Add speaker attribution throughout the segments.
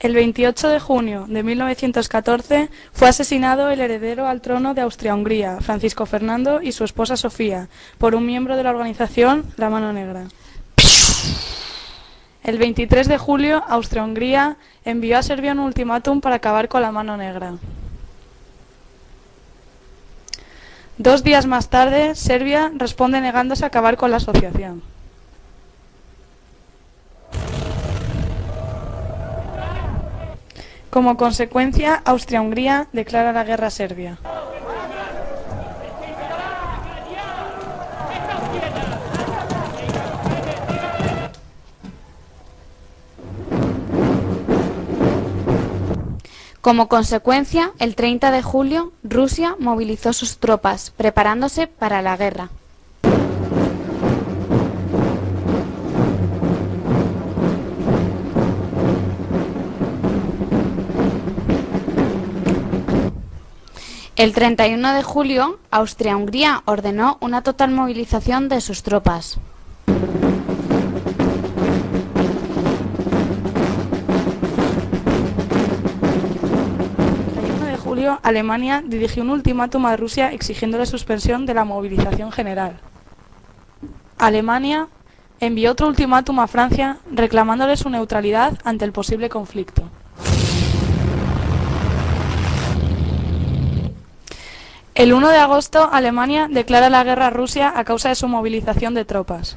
Speaker 1: El 28 de junio de 1914 fue asesinado el heredero al trono de Austria-Hungría, Francisco Fernando, y su esposa Sofía, por un miembro de la organización La Mano Negra. El 23 de julio, Austria-Hungría envió a Serbia un ultimátum para acabar con la Mano Negra. 2 días más tarde, Serbia responde negándose a acabar con la asociación. Como consecuencia, Austria-Hungría declara la guerra a Serbia.
Speaker 2: Como consecuencia, el 30 de julio, Rusia movilizó sus tropas, preparándose para la guerra. El 31 de julio, Austria-Hungría ordenó una total movilización de sus tropas.
Speaker 1: Alemania dirigió un ultimátum a Rusia exigiendo la suspensión de la movilización general. Alemania envió otro ultimátum a Francia reclamándole su neutralidad ante el posible conflicto. El 1 de agosto, Alemania declara la guerra a Rusia a causa de su movilización de tropas.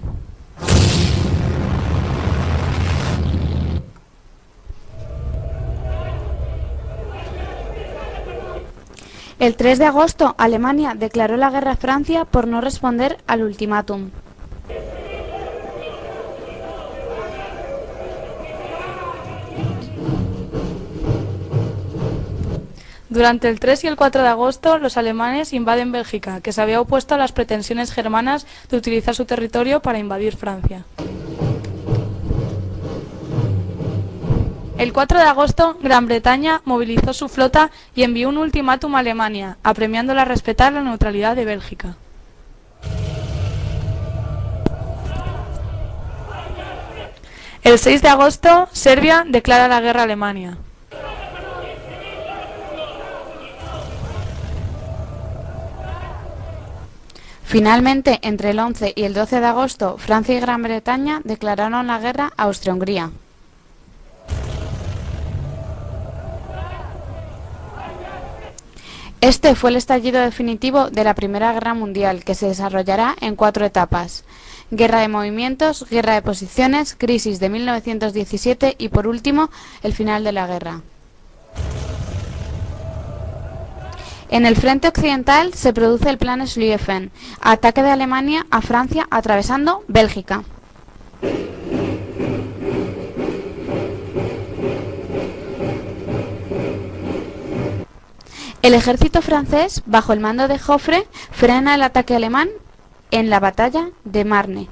Speaker 2: El 3 de agosto, Alemania declaró la guerra a Francia por no responder al ultimátum.
Speaker 1: Durante el 3 y el 4 de agosto, los alemanes invaden Bélgica, que se había opuesto a las pretensiones germanas de utilizar su territorio para invadir Francia. El 4 de agosto, Gran Bretaña movilizó su flota y envió un ultimátum a Alemania, apremiándola a respetar la neutralidad de Bélgica. El 6 de agosto, Serbia declara la guerra a Alemania.
Speaker 2: Finalmente, entre el 11 y el 12 de agosto, Francia y Gran Bretaña declararon la guerra a Austria-Hungría. Este fue el estallido definitivo de la Primera Guerra Mundial, que se desarrollará en 4 etapas: guerra de movimientos, guerra de posiciones, crisis de 1917 y, por último, el final de la guerra. En el frente occidental se produce el Plan Schlieffen, ataque de Alemania a Francia atravesando Bélgica. El ejército francés, bajo el mando de Joffre, frena el ataque alemán en la batalla de Marne.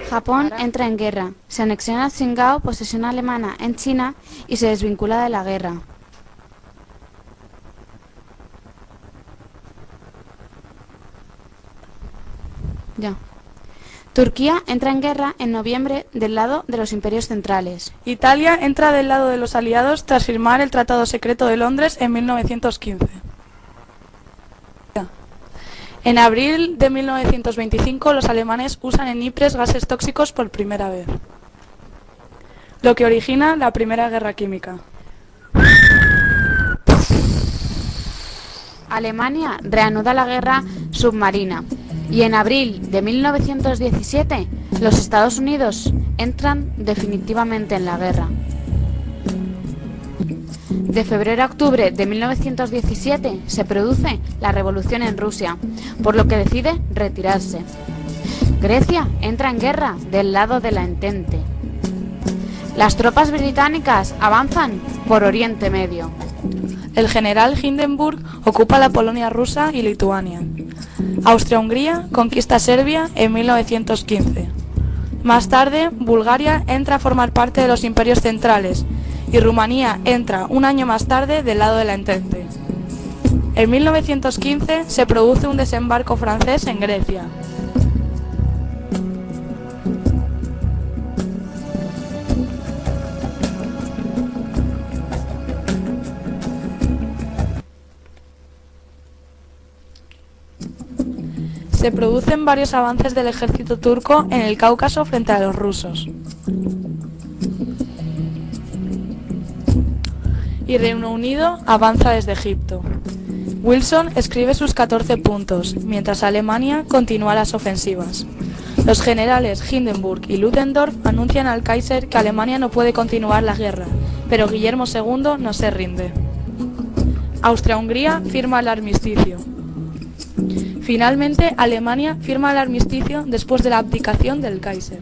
Speaker 2: Japón entra en guerra, se anexiona Qingdao, posesión alemana en China, y se desvincula de la guerra. Turquía entra en guerra en noviembre del lado de los imperios centrales.
Speaker 1: Italia entra del lado de los aliados tras firmar el Tratado Secreto de Londres en 1915. En abril de 1925 los alemanes usan en Ypres gases tóxicos por primera vez, lo que origina la Primera Guerra Química.
Speaker 2: Alemania reanuda la guerra submarina y en abril de 1917 los Estados Unidos entran definitivamente en la guerra. De febrero a octubre de 1917 se produce la revolución en Rusia, por lo que decide retirarse. Grecia entra en guerra del lado de la Entente. Las tropas británicas avanzan por Oriente Medio.
Speaker 1: El general Hindenburg ocupa la Polonia rusa y Lituania. Austria-Hungría conquista Serbia en 1915. Más tarde, Bulgaria entra a formar parte de los imperios centrales y Rumanía entra un año más tarde del lado de la Entente. En 1915 se produce un desembarco francés en Grecia. Se producen varios avances del ejército turco en el Cáucaso frente a los rusos. Y Reino Unido avanza desde Egipto. Wilson escribe sus 14 puntos, mientras Alemania continúa las ofensivas. Los generales Hindenburg y Ludendorff anuncian al Kaiser que Alemania no puede continuar la guerra, pero Guillermo II no se rinde. Austria-Hungría firma el armisticio. Finalmente, Alemania firma el armisticio después de la abdicación del Kaiser.